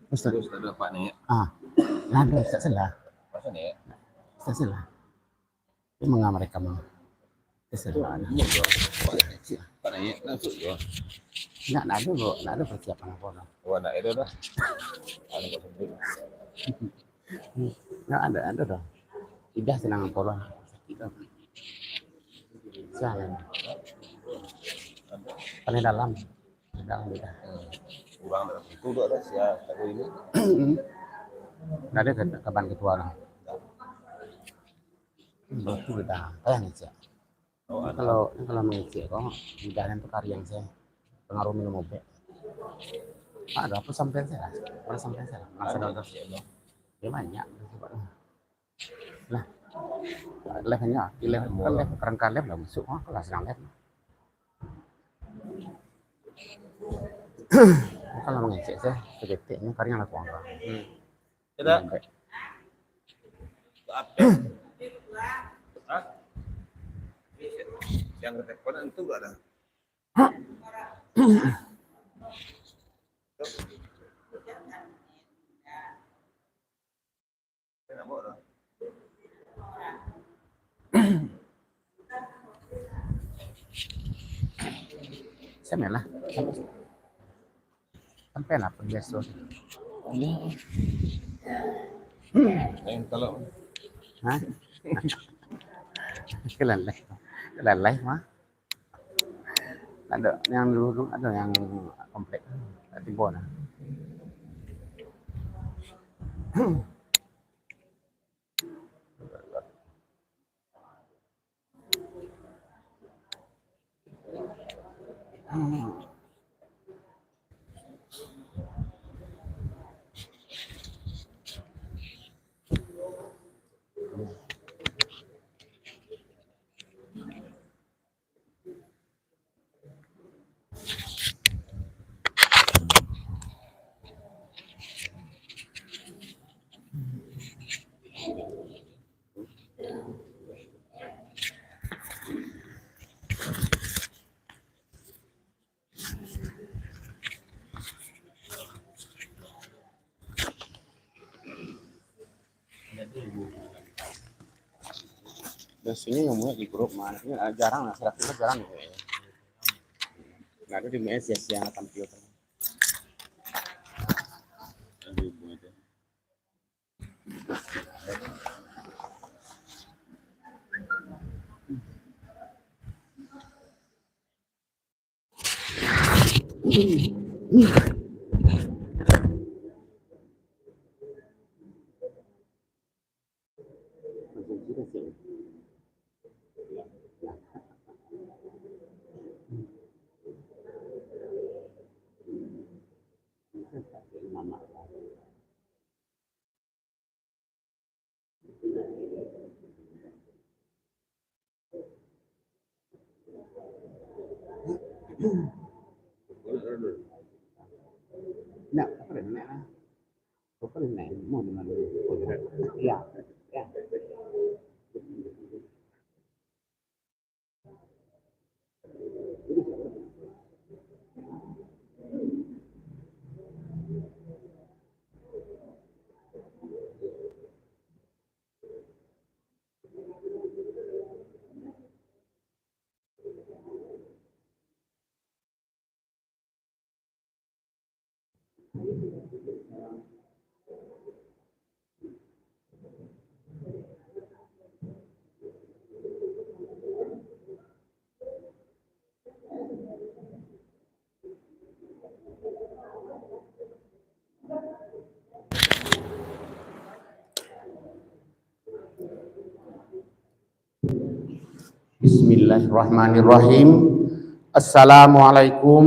Ustaz. Terus ada Pak nih. Ada Ustaz salah. Masa nih? Ustaz salah. Ini mengapa mereka mau? Salah. Pak nih, langsung ya. Nggak ada bro, nggak ada persiapan apa orang. Oh, enggak ada dah. Ada kok sendiri. Nggak ada dong. Tidak senang apa orang. Tidak. Jangan. Paling dalam tidak. Kurang dari itu tuh ada sih ya, tapi ini. Nggak ada kapan ketua orang. Itu udah kayak ngecek. Kalau ngecek kok udah untuk karya yang saya pengaruh minum obat. Ada apa sampai saya? Ada sampai saya. Masa ada ya banyak. Lah, levelnya, level kerangka level lah masuk kelas yang level. Kalau mengecek saya sedetiknya karya laku angka. Tidak. Yang teleponan itu enggak ada. Saya melah. Sampai lah biasa. Yang kalau Kelalai mah. Ada yang dulu ada yang komplek Tibon. Biasanya ngomongnya di grup mana? Ini jarang lah, seraknya jarang ya. Nggak ada di MSS yang tampil. Nah, apa namanya? Apa namanya? Mau mana? Ya, ya. Bismillahirrahmanirrahim. Assalamualaikum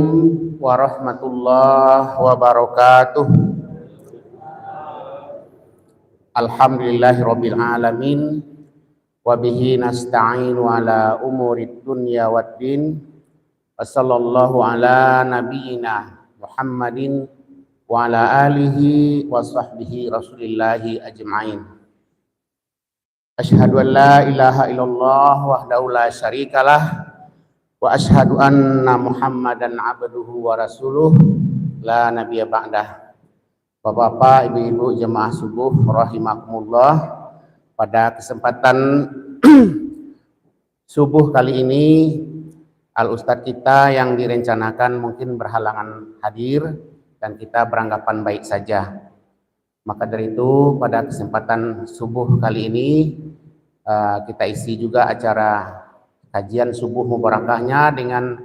warahmatullahi wabarakatuh. Alhamdulillahirabbil alamin. wa bihi nasta'inu ala umurid dunya waddin. Wassallallahu ala nabiyyina Muhammadin wa ala alihi wa sahbihi rasulillahi ajma'in. Asyhadu an la ilaha illallah wahdahu la syarikalah wa asyhadu anna Muhammadan abduhu wa rasuluh la nabiyya ba'dah. Bapak-bapak, ibu-ibu jemaah subuh rahimakumullah, pada kesempatan subuh kali ini Al-Ustadz kita yang direncanakan mungkin berhalangan hadir dan kita beranggapan baik saja. Maka dari itu pada kesempatan subuh kali ini kita isi juga acara kajian subuh mubarakahnya dengan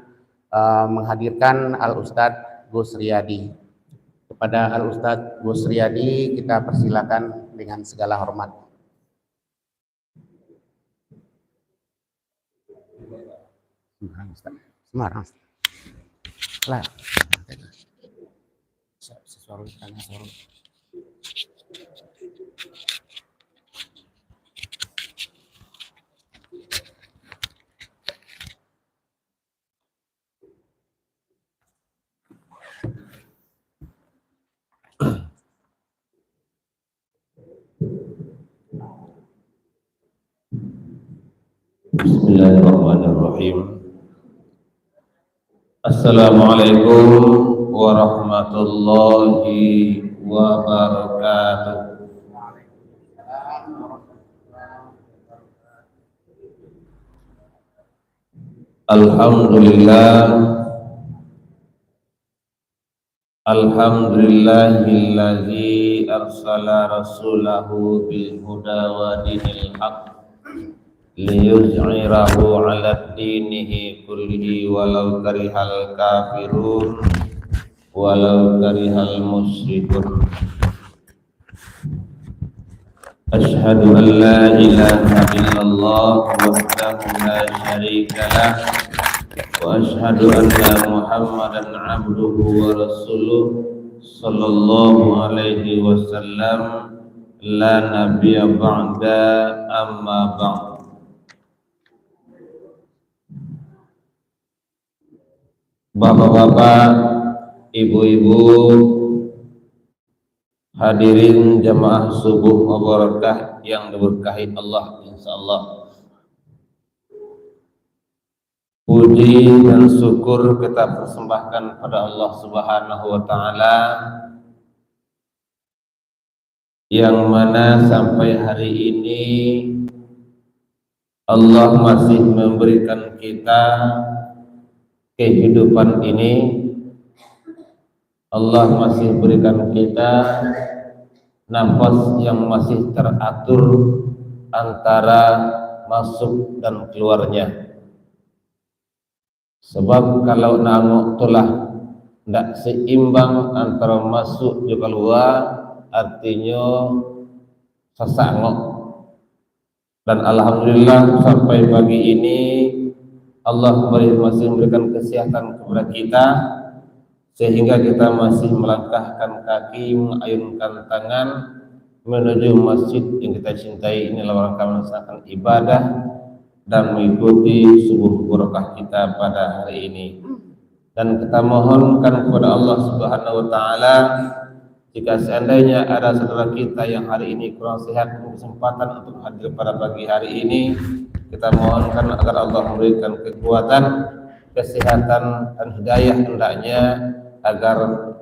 menghadirkan Al-Ustadz Gus Riyadi. Kepada Al-Ustadz Gus Riyadi kita persilakan dengan segala hormat. Semarang. Lah. Sesuatu tanya suara. Bismillahirrahmanirrahim. Assalamualaikum warahmatullahi wabarakatuh. Alhamdulillahilladzi arsala rasulahu bil huda wa dinil haqq liyuz'irahu 'ala dinihi kullihi walau karihal kafirun walau karihal musyrikun. Asyhadu an la ilaha illallah wahdahu la syarika lah wa asyhadu anna Muhammadan 'abduhu wa rasuluh sallallahu alaihi wasallam la nabiyya ba'da amma ba'd. Bapak-bapak, ibu-ibu, hadirin jamaah subuh mubarakah yang diberkahi Allah insyaallah. Puji dan syukur kita persembahkan pada Allah Subhanahu wa taala yang mana sampai hari ini Allah masih memberikan kita kehidupan ini. Allah masih berikan kita nafas yang masih teratur antara masuk dan keluarnya. Sebab kalau nangok telah tidak seimbang antara masuk dan keluar, artinya sesangok. Dan alhamdulillah sampai pagi ini Allah masih memberikan kesehatan kepada kita sehingga kita masih melangkahkan kaki, mengayunkan tangan menuju masjid yang kita cintai ini dalam rangka melaksanakan ibadah dan mengikuti subuh barakah kita pada hari ini. Dan kita mohonkan kepada Allah Subhanahu wa taala, jika seandainya ada saudara kita yang hari ini kurang sehat, kesempatan untuk hadir pada pagi hari ini, kita mohonkan agar Allah memberikan kekuatan, kesehatan dan hidayah hendaknya agar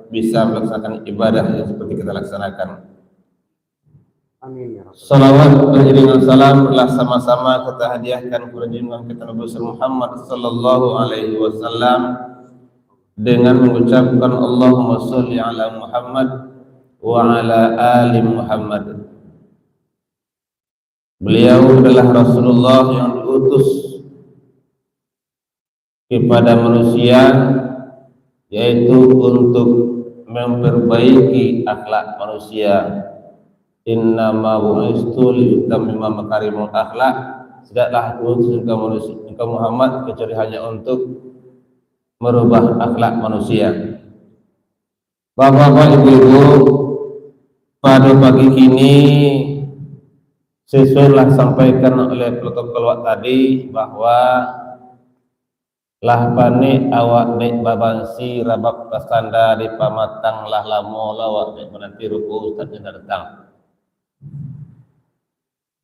bisa melaksanakan ibadah yang seperti kita laksanakan. Amin ya Rabbal. Salawat beriringan salam telah sama-sama kita hadiahkan kepada junjungan kita Nabi Muhammad sallallahu alaihi wasallam dengan mengucapkan Allahumma sholli ala Muhammad wa ala ali Muhammad. Beliau adalah Rasulullah yang diutus kepada manusia, yaitu untuk memperbaiki akhlak manusia. Innama bu'istu liutammima makarimul akhlak. Tidaklah diutus engkau Muhammad kecuali hanya untuk merubah akhlak manusia. Bapak-bapak, ibu-ibu, pada pagi ini sesuailah sampaikan oleh protokol tadi bahwa lah pani awak nek babansi rabak pasanda di pamatang lah lamo lawak nek menanti ruku ustaznya datang.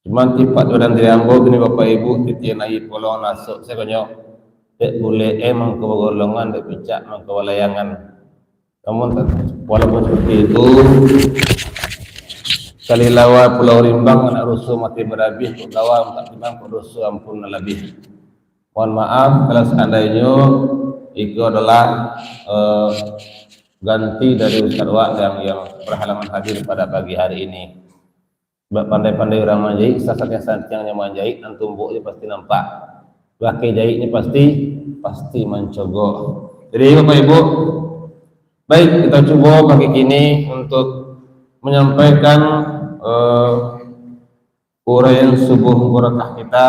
Cuman tipat dan diambo ini bapak ibu titian ayi polong nasuk saya konyok dek boleh emang kegolongan dek picak mang kewalayangan. Namun walaupun seperti itu kali lawa Pulau Rimbang anak rusuh mati berabih untuk lawa tak timang rusuh ampun lebih. Mohon maaf kalau seandainya itu adalah ganti dari Ustaz Wak yang berhalangan hadir pada pagi hari ini. Pandai-pandai orang manjai, sasatnya santiangnya manjai, antum bu ini pasti nampak. Laki jahit ini pasti mencogok. Jadi Bapak Ibu, baik kita coba pagi ini untuk menyampaikan uraian subuh barakah kita.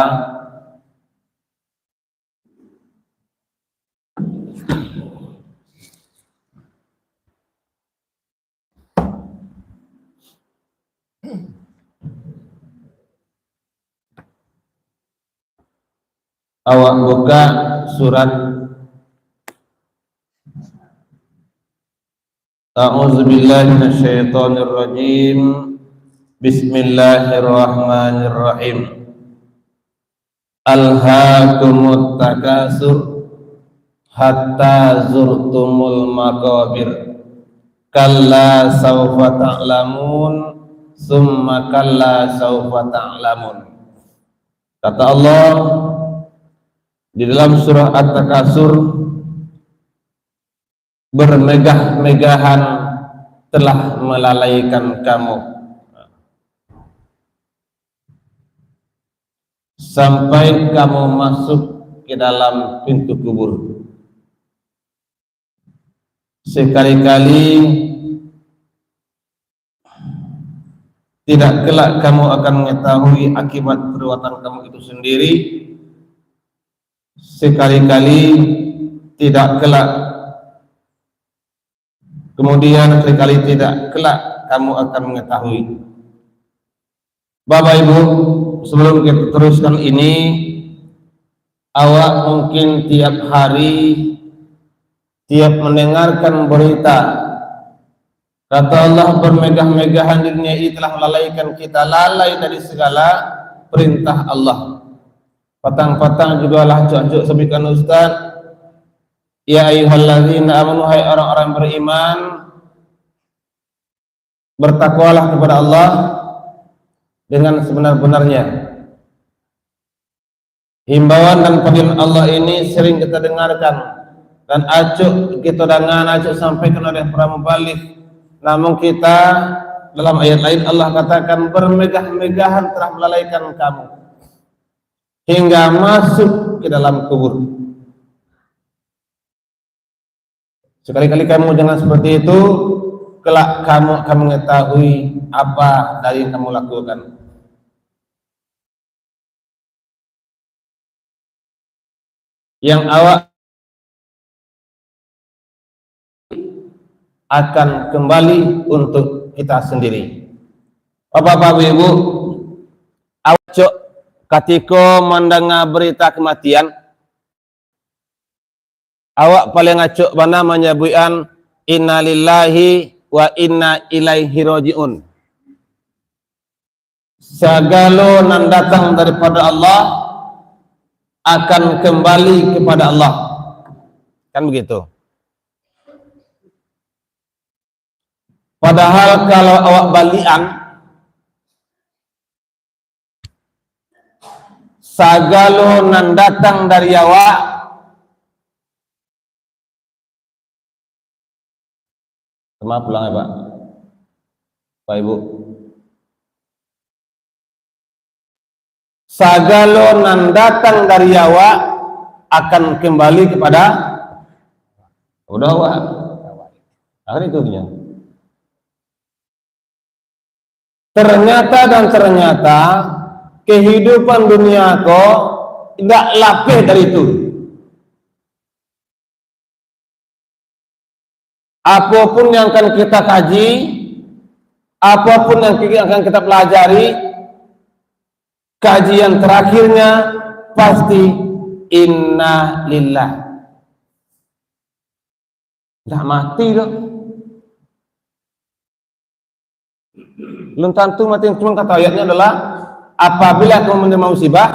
Awak buka surat A'udzubillahi minasyaitonirrajim. Bismillahirrahmanirrahim. Alhaakumut takasur hatta zurtumul maqabir. Kalla sawfa ta'lamun summa kalla sawfa ta'lamun. Kata Allah di dalam surah At-Takasur, bermegah-megahan telah melalaikan kamu sampai kamu masuk ke dalam pintu kubur. Sekali-kali tidak kelak kamu akan mengetahui akibat perbuatan kamu itu sendiri. Sekali-kali tidak kelak, kemudian sekali tidak kelak kamu akan mengetahui. Bapak Ibu, sebelum kita teruskan ini, awak mungkin tiap hari, tiap mendengarkan berita, kata Allah bermegah-megahan dunia ini telah melalaikan kita, lalai dari segala perintah Allah. Patang-patang juga lah cocok sebutkan Ustaz. Ya ayyuhalladzina amanu, hai orang-orang beriman, bertakwalah kepada Allah dengan sebenar-benarnya. Himbauan dan panggilan Allah ini sering kita dengarkan dan acuk kita dengar, acuk sampaikan oleh para mubalik. Namun kita dalam ayat lain Allah katakan bermegah-megahan telah melalaikan kamu hingga masuk ke dalam kubur. Sekali-kali kamu jangan seperti itu, kelak kamu akan mengetahui apa dari yang kamu lakukan. Yang awak akan kembali untuk kita sendiri. Bapak-bapak Ibu, awak ketika mendengar berita kematian, awak paling acuk mana menyebutkan inna lillahi wa inna ilaihi rajiun. Segala yang datang daripada Allah akan kembali kepada Allah. Kan begitu. Padahal kalau awak balian, segala yang datang dari awak maaf pulang ya Pak Ibu. Segala yang datang dari awak akan kembali kepada awak. Akhirnya itu punya. Ternyata kehidupan dunia kok tidak lapih dari itu. Apapun yang akan kita kaji, apapun yang akan kita pelajari, kajian terakhirnya pasti inna lillah. Dah mati dok. Belum tentu mati, cuma kata ayatnya adalah apabila kamu menerima musibah,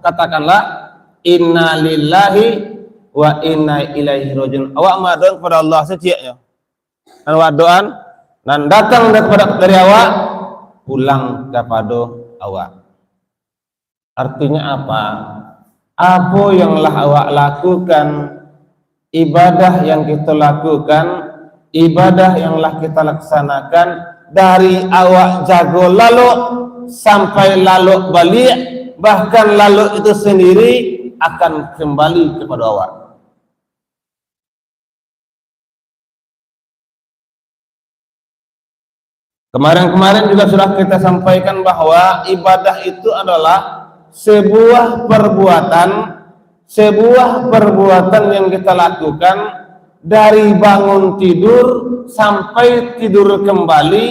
katakanlah inna lillahi wa inna ilaihi rajiun. Awak madoan kepada Allah seciaknya. Dan awak doan dan datang dari awak pulang kepada awak. Artinya apa? Apa yang telah awak lakukan, ibadah yang kita lakukan, ibadah yang telah kita laksanakan dari awak jago lalu sampai lalu balik, bahkan lalu itu sendiri akan kembali kepada awak. Kemarin-kemarin juga sudah kita sampaikan bahwa ibadah itu adalah sebuah perbuatan yang kita lakukan dari bangun tidur sampai tidur kembali,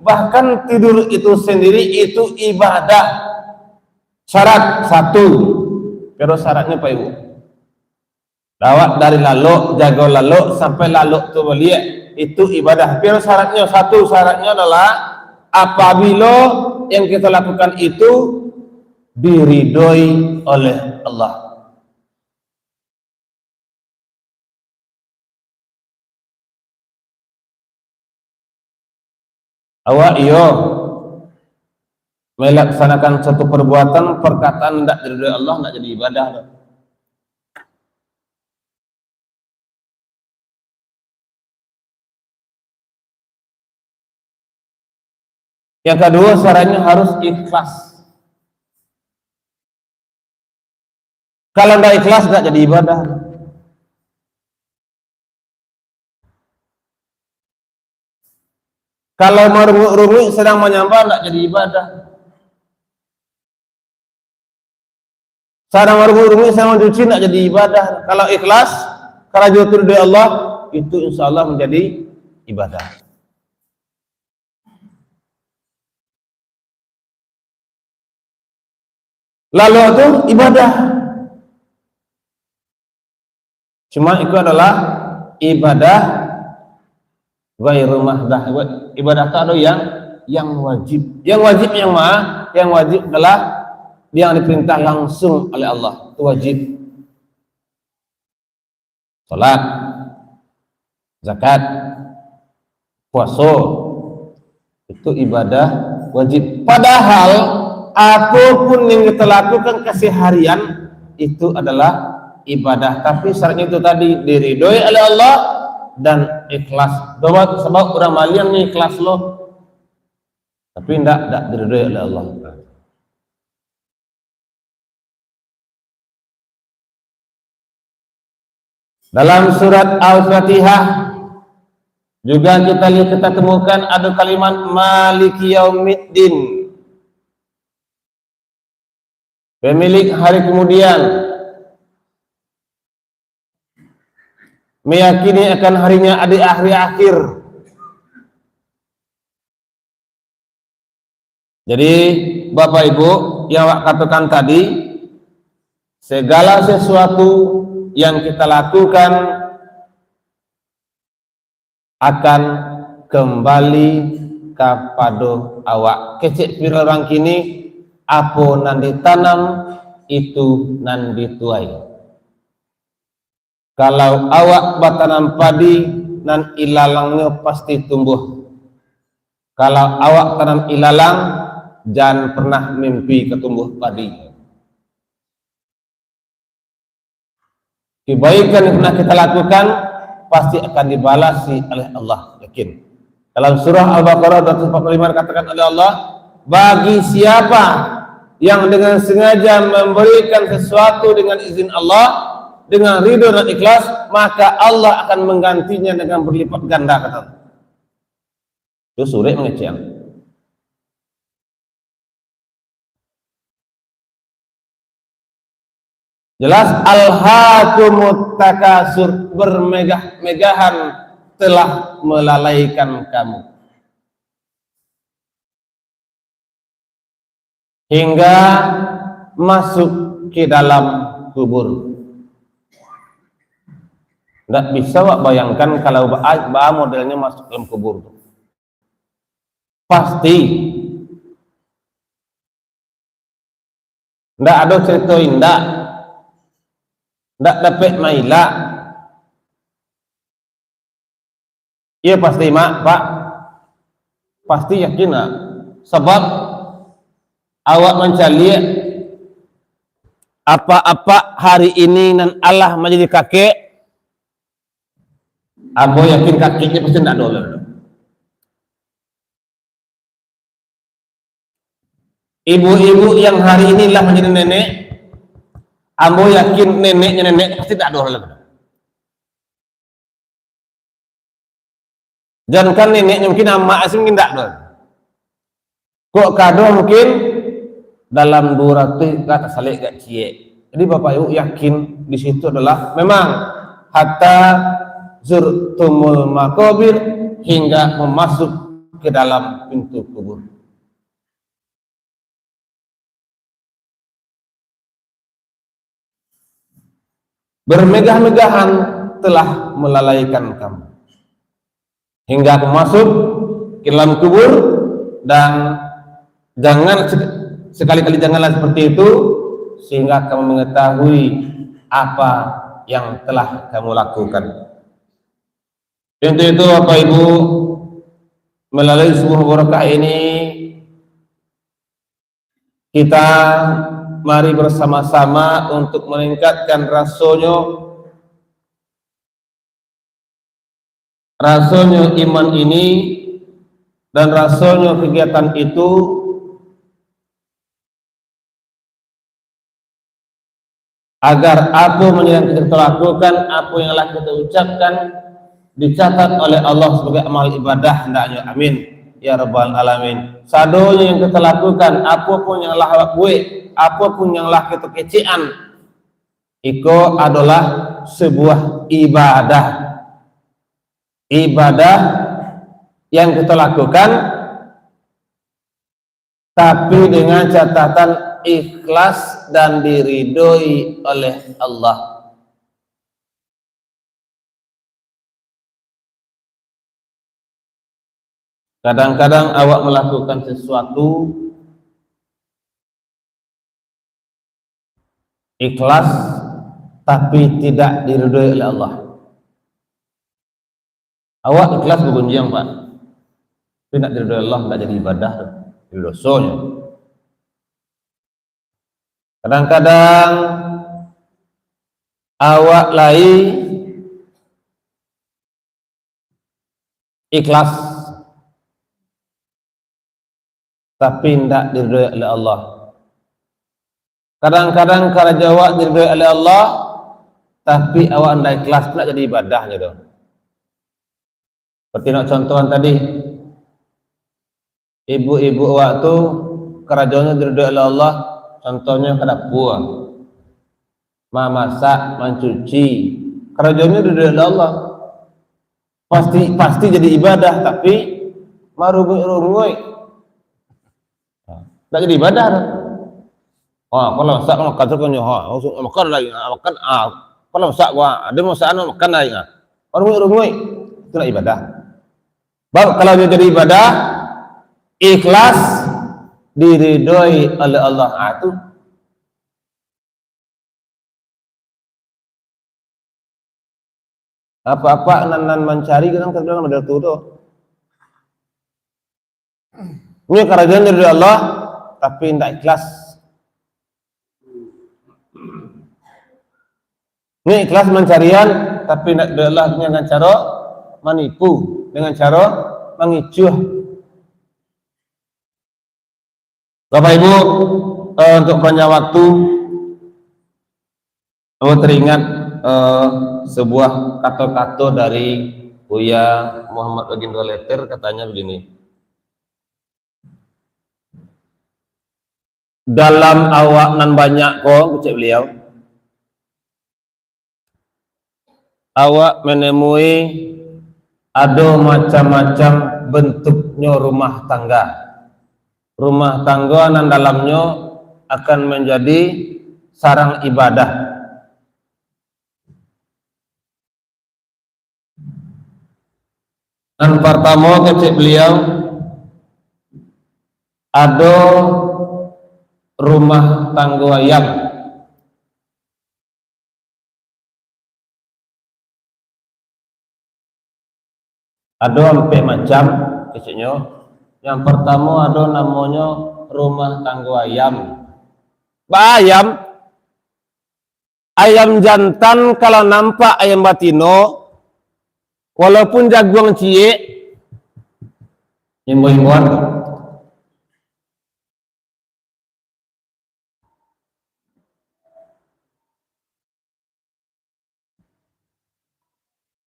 bahkan tidur itu sendiri itu ibadah. Syarat satu, pero syaratnya Pak Ibu, dawat dari lalu, jago lalu sampai lalu tu balik, itu ibadah. Pero syaratnya satu, syaratnya adalah apabila yang kita lakukan itu diridhoi oleh Allah. Awak iyo melaksanakan satu perbuatan, perkataan tidak diridhoi Allah, tidak jadi ibadah. Yang kedua, syaratnya harus ikhlas. Kalau tidak ikhlas, tidak jadi ibadah. Kalau merungut sedang menyembah, tidak jadi ibadah. Sedang merungut sedang mencuci, tidak jadi ibadah. Kalau ikhlas, karena jatuh dari Allah, itu insya Allah menjadi ibadah. Lalu itu ibadah. Cuma itu adalah ibadah ghairu mahdah. Ibadah itu ada yang wajib. Yang wajib yang mana? Yang wajib adalah yang diperintah langsung oleh Allah. Itu wajib. Salat, zakat, puasa, itu ibadah wajib. Padahal apapun yang kita lakukan keseharian itu adalah ibadah, tapi syaratnya itu tadi diridhoi oleh Allah dan ikhlas. Sebab orang malian ni ikhlas loh, tapi tidak diridhoi oleh Allah. Dalam surat Al-Fatihah juga kita temukan ada kalimat Maliki Yaumiddin, pemilik hari kemudian, meyakini akan harinya ada hari akhir. Jadi Bapak Ibu yang katakan tadi, segala sesuatu yang kita lakukan akan kembali kepada awak. Kecik pira orang kini, apa nan ditanam itu nan dituai. Kalau awak batanam padi, nan ilalangnya pasti tumbuh. Kalau awak tanam ilalang, jangan pernah mimpi ketumbuh padi. Kebaikan yang pernah kita lakukan pasti akan dibalasi oleh Allah, yakin. Dalam surah Al-Baqarah 245 katakan oleh Allah, bagi siapa yang dengan sengaja memberikan sesuatu dengan izin Allah, dengan ridho dan ikhlas, maka Allah akan menggantinya dengan berlipat ganda, kata. Itu surah mengecil. Jelas alhaakumut takasur, bermegah-megahan telah melalaikan kamu. Hingga masuk ke dalam kubur. Tidak bisa wak bayangkan kalau modelnya masuk dalam kubur. Pasti tidak ada cerita indah, tidak dapat maila. Iya pasti mak pak, pasti yakin nak. Sebab awak mencari apa-apa hari ini dan Allah menjadi kakek, abo yakin kakeknya pasti tidak dollar. Ibu-ibu yang hari inilah menjadi nenek, abo yakin neneknya nenek pasti tidak dollar. Jangan kan neneknya mungkin ama asing mungkin tidak dollar. Kok kado mungkin dalam 200 kata salik gak cie. Jadi bapak ibu yakin di situ adalah memang hatta zurtumul makobir, hingga memasuk ke dalam pintu kubur. Bermegah-megahan telah melalaikan kamu hingga masuk ke dalam kubur, dan jangan sekali-kali janganlah seperti itu sehingga kamu mengetahui apa yang telah kamu lakukan. Untuk itu Bapak Ibu, melalui sebuah barakah ini kita mari bersama-sama untuk meningkatkan rasanya iman ini dan rasanya kegiatan itu agar apa yang kita lakukan, apa yang telah kita ucapkan dicatat oleh Allah sebagai amal ibadah hendaknya. Amin ya rabbal alamin. Sadonya yang kita lakukan, apapun yang Allah buat, apapun yang telah kita kecian, itu adalah sebuah ibadah. Ibadah yang kita lakukan tapi dengan catatan ikhlas dan diridhoi oleh Allah. Kadang-kadang awak melakukan sesuatu ikhlas tapi tidak diridhoi oleh Allah. Awak ikhlas bergunjing Pak, tidak diridhoi Allah, tidak jadi ibadah, jadi dosanya. Kadang-kadang awak lain ikhlas tapi tidak diridhoi oleh Allah. Kadang-kadang kalau awak diridhoi oleh Allah tapi awak tidak ikhlas, tidak jadi ibadahnya dong. Seperti nak contohan tadi, ibu-ibu awak tu kerajaannya diridhoi oleh Allah. Contohnya ke dapur, masak, mencuci, kerajaannya diridhoi oleh Allah. Pasti jadi ibadah, tapi marungui, tak jadi ibadah. Kalau masak makan tu kan makan lagi, makan kalau masak ada masakan makan lagi, marungui itu nak ibadah. Baru kalau dia jadi ibadah, ikhlas, diridhoi oleh Allah, itu apa-apa nan mencari kan kadang model tu. Ini kerajaan dari Allah tapi tidak ikhlas. Ini ikhlas mencarian tapi tidak dari Allah dengan cara menipu, dengan cara mengicuh. Bapak Ibu, untuk banyak waktu teringat sebuah kata-kata dari Buya Muhammad Baginda Letter, katanya begini: dalam awak nan banyak kok, ucap beliau, awak menemui ada macam-macam bentuknya rumah tangga. Rumah tangga nan dalamnya akan menjadi sarang ibadah. Dan pertama kecek beliau ada rumah tangga ayam. Ada empat macam keceknya. Yang pertama ada namanya rumah tangga ayam. Ayam jantan kalau nampak ayam batino, walaupun jaguang cie, imbu-imbuan.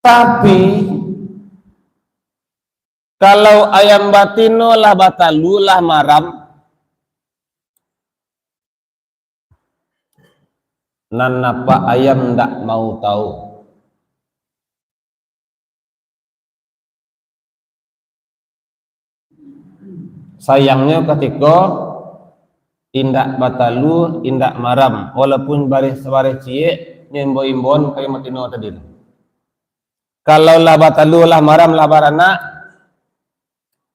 Tapi kalau ayam batino lah batalu lah maram, nan napa ayam ndak mau tahu. Sayangnya ketika indak batalu, indak maram, walaupun baris-baris cie, nyembo-imbon kayak matino tadi. Kalau lah batalu lah maram lah barana,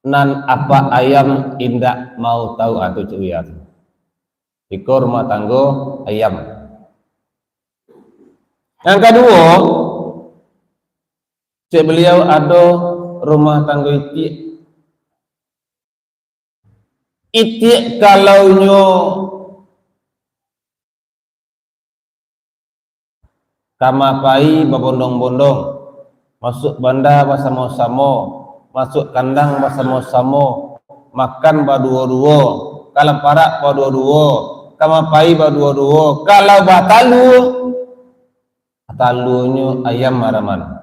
nan apa ayam indak mau tahu atau cuyat. Iko rumah tangga ayam. Yang kedua, cik beliau ada rumah tangga itik. Itik kalaunya kamapai babondong-bondong, masuk banda bersama-sama, masuk kandang bersama-sama, makan berdua-dua, kalau parak berdua-dua, kamapai berdua-dua, kalau batalunya ayam maraman.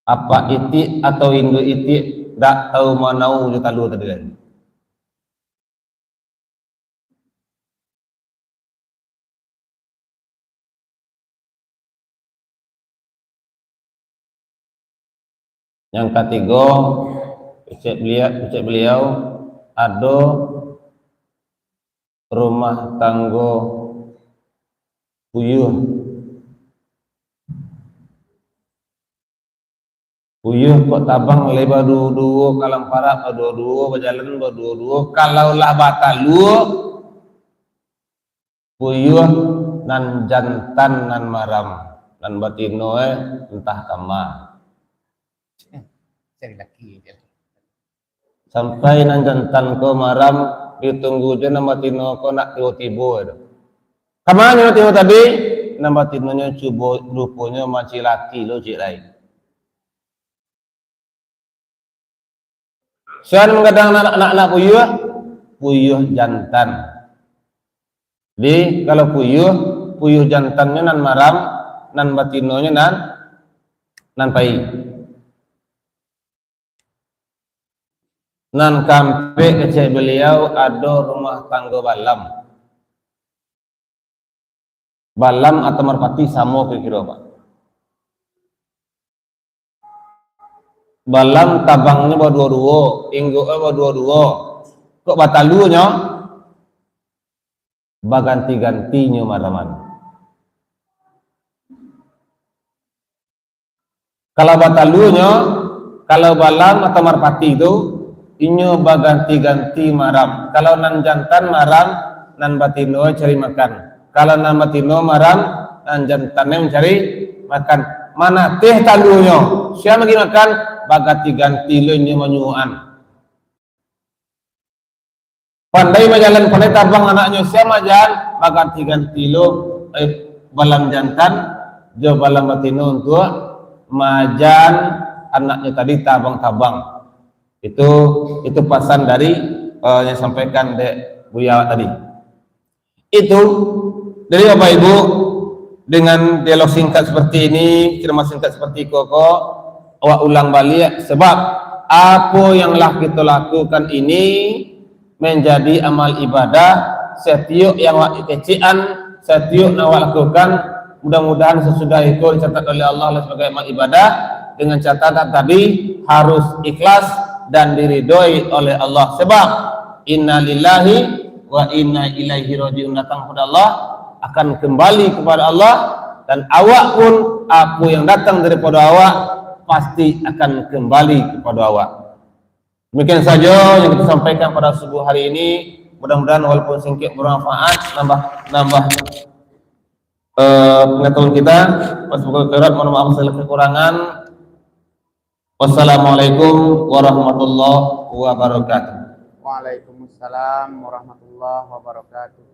Apa itik atau induk itik tak tahu manau je talu tadi kan. Yang ketiga, ucap beliau ada rumah tangga puyuh. Puyuh kok tabang lebar dua-dua, kalang parak berdua-dua, berjalan berdua-dua. Kalau lah batalu, puyuh nan jantan nan maram, nan batino entah kama. Cari laki dia. Sampai nan jantan ko maram, ditunggu je nan batino ko nak tiba-tiba. Kamanya tiba tadi, nan batinonya cuba rupanya macam laki lo cik lain. Siapa menggadang anak-anak puyuh jantan. Jadi kalau puyuh jantannya nan maram, nan batinonya nan pai. Nan kampe kecek beliau ada rumah tangga balam atau merpati sama kira-kira Pak. Balam tabangnya berdua-dua, ingguknya berdua-dua. Kok batalunya baganti-gantinya maraman. Kalau batalunya, kalau balam atau merpati itu inyo baganti-ganti maram. Kalau nan jantan maram, nan batino cari makan. Kalau nan batino maram, nan jantannya mencari makan. Mana teh talunya? Siapa lagi makan? Baganti-ganti lo ini menyuan. Pandai majalan, pandai tabang anaknya. Siapa majalan? Baganti-ganti lo balam jantan, jo balam batino untuk majan anaknya tadi tabang-tabang. Itu pesan dari yang sampaikan Dek Buya tadi. Itu dari Bapak Ibu dengan dialog singkat seperti ini, ceramah singkat seperti koko, awak ulang balik sebab apa yang lah kita lakukan ini menjadi amal ibadah. Setiap yang awak kecian, setiap yang awak lakukan, mudah-mudahan sesudah itu dicatat oleh Allah sebagai amal ibadah dengan catatan tadi harus ikhlas dan diridhoi oleh Allah. Sebab inna lillahi wa inna ilaihi raji'un, datang kepada Allah, akan kembali kepada Allah, dan awak pun, aku yang datang daripada awak pasti akan kembali kepada awak. Demikian saja yang kita sampaikan pada subuh hari ini. Mudah-mudahan walaupun singkat bermanfaat, nambah pengetahuan kita. Mohon maaf segala kekurangan. Wassalamualaikum warahmatullahi wabarakatuh. Waalaikumsalam warahmatullahi wabarakatuh.